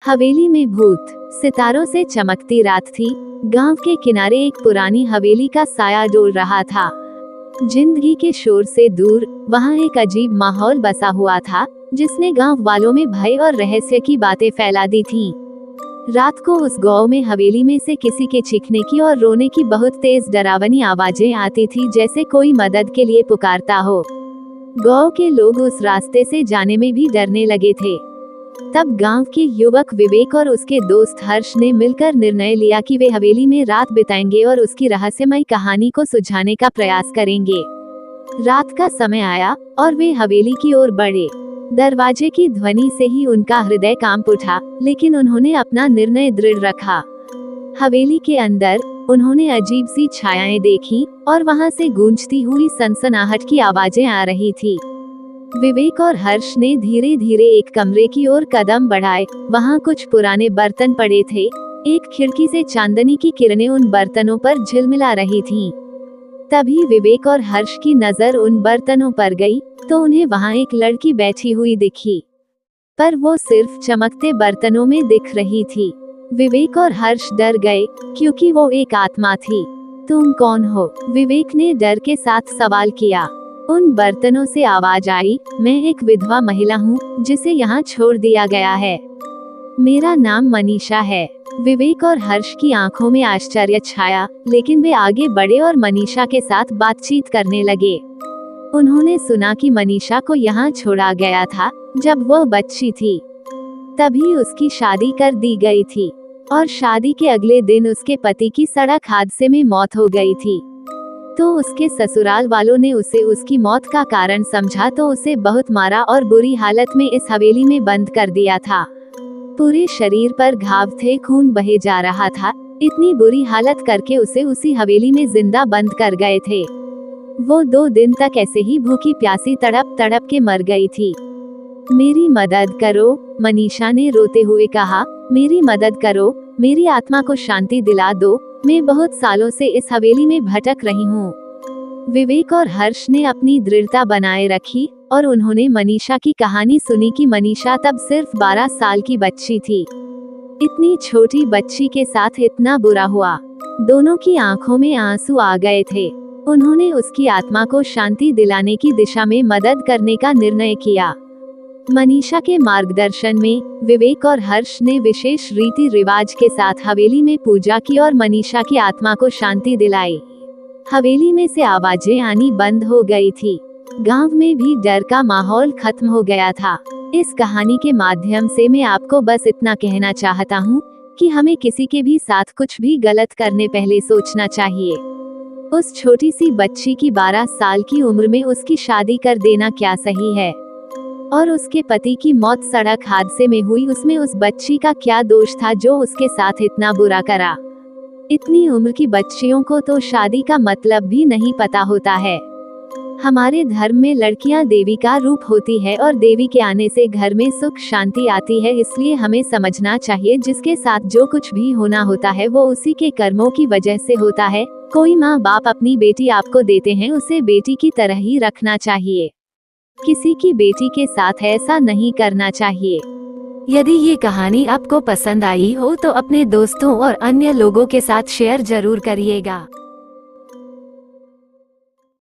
हवेली में भूत। सितारों से चमकती रात थी। गांव के किनारे एक पुरानी हवेली का साया डोल रहा था। जिंदगी के शोर से दूर वहां एक अजीब माहौल बसा हुआ था, जिसने गांव वालों में भय और रहस्य की बातें फैला दी थीं। रात को उस गांव में हवेली में से किसी के चीखने की और रोने की बहुत तेज डरावनी आवाजें आती थी, जैसे कोई मदद के लिए पुकारता हो। गांव के लोग उस रास्ते से जाने में भी डरने लगे थे। तब गांव के युवक विवेक और उसके दोस्त हर्ष ने मिलकर निर्णय लिया कि वे हवेली में रात बिताएंगे और उसकी रहस्यमय कहानी को सुलझाने का प्रयास करेंगे। रात का समय आया और वे हवेली की ओर बढ़े। दरवाजे की ध्वनि से ही उनका हृदय कांप उठा, लेकिन उन्होंने अपना निर्णय दृढ़ रखा। हवेली के अंदर उन्होंने अजीब सी छायाएं देखी और वहां से गूंजती हुई सनसनाहट की आवाजें आ रही थी। विवेक और हर्ष ने धीरे धीरे एक कमरे की ओर कदम बढ़ाए। वहां कुछ पुराने बर्तन पड़े थे। एक खिड़की से चांदनी की किरणें उन बर्तनों पर झिलमिला रही थीं। तभी विवेक और हर्ष की नजर उन बर्तनों पर गई, तो उन्हें वहां एक लड़की बैठी हुई दिखी, पर वो सिर्फ चमकते बर्तनों में दिख रही थी। विवेक और हर्ष डर गए, क्योंकि वो एक आत्मा थी। तुम कौन हो? विवेक ने डर के साथ सवाल किया। उन बर्तनों से आवाज आई, मैं एक विधवा महिला हूँ, जिसे यहाँ छोड़ दिया गया है। मेरा नाम मनीषा है। विवेक और हर्ष की आंखों में आश्चर्य छाया, लेकिन वे आगे बढ़े और मनीषा के साथ बातचीत करने लगे। उन्होंने सुना कि मनीषा को यहाँ छोड़ा गया था जब वह बच्ची थी। तभी उसकी शादी कर दी गई थी और शादी के अगले दिन उसके पति की सड़क हादसे में मौत हो गई थी। तो उसके ससुराल वालों ने उसे उसकी मौत का कारण समझा, तो उसे बहुत मारा और बुरी हालत में इस हवेली में बंद कर दिया था। पूरे शरीर पर घाव थे, खून बहे जा रहा था। इतनी बुरी हालत करके उसे उसी हवेली में जिंदा बंद कर गए थे। वो 2 दिन तक ऐसे ही भूखी प्यासी तड़प तड़प के मर गई थी। मेरी मदद करो, मनीषा ने रोते हुए कहा। मेरी मदद करो, मेरी आत्मा को शांति दिला दो। मैं बहुत सालों से इस हवेली में भटक रही हूँ। विवेक और हर्ष ने अपनी दृढ़ता बनाए रखी और उन्होंने मनीषा की कहानी सुनी कि मनीषा तब सिर्फ 12 साल की बच्ची थी। इतनी छोटी बच्ची के साथ इतना बुरा हुआ। दोनों की आंखों में आंसू आ गए थे। उन्होंने उसकी आत्मा को शांति दिलाने की दिशा में मदद करने का निर्णय किया। मनीषा के मार्गदर्शन में विवेक और हर्ष ने विशेष रीति रिवाज के साथ हवेली में पूजा की और मनीषा की आत्मा को शांति दिलाई। हवेली में से आवाजें आनी बंद हो गई थी। गांव में भी डर का माहौल खत्म हो गया था। इस कहानी के माध्यम से मैं आपको बस इतना कहना चाहता हूँ कि हमें किसी के भी साथ कुछ भी गलत करने पहले सोचना चाहिए। उस छोटी सी बच्ची की 12 साल की उम्र में उसकी शादी कर देना क्या सही है? और उसके पति की मौत सड़क हादसे में हुई, उसमें उस बच्ची का क्या दोष था जो उसके साथ इतना बुरा करा? इतनी उम्र की बच्चियों को तो शादी का मतलब भी नहीं पता होता है। हमारे धर्म में लड़कियां देवी का रूप होती है और देवी के आने से घर में सुख शांति आती है। इसलिए हमें समझना चाहिए, जिसके साथ जो कुछ भी होना होता है वो उसी के कर्मों की वजह से होता है। कोई माँ बाप अपनी बेटी आपको देते हैं, उसे बेटी की तरह ही रखना चाहिए। किसी की बेटी के साथ ऐसा नहीं करना चाहिए। यदि ये कहानी आपको पसंद आई हो तो अपने दोस्तों और अन्य लोगों के साथ शेयर जरूर करिएगा।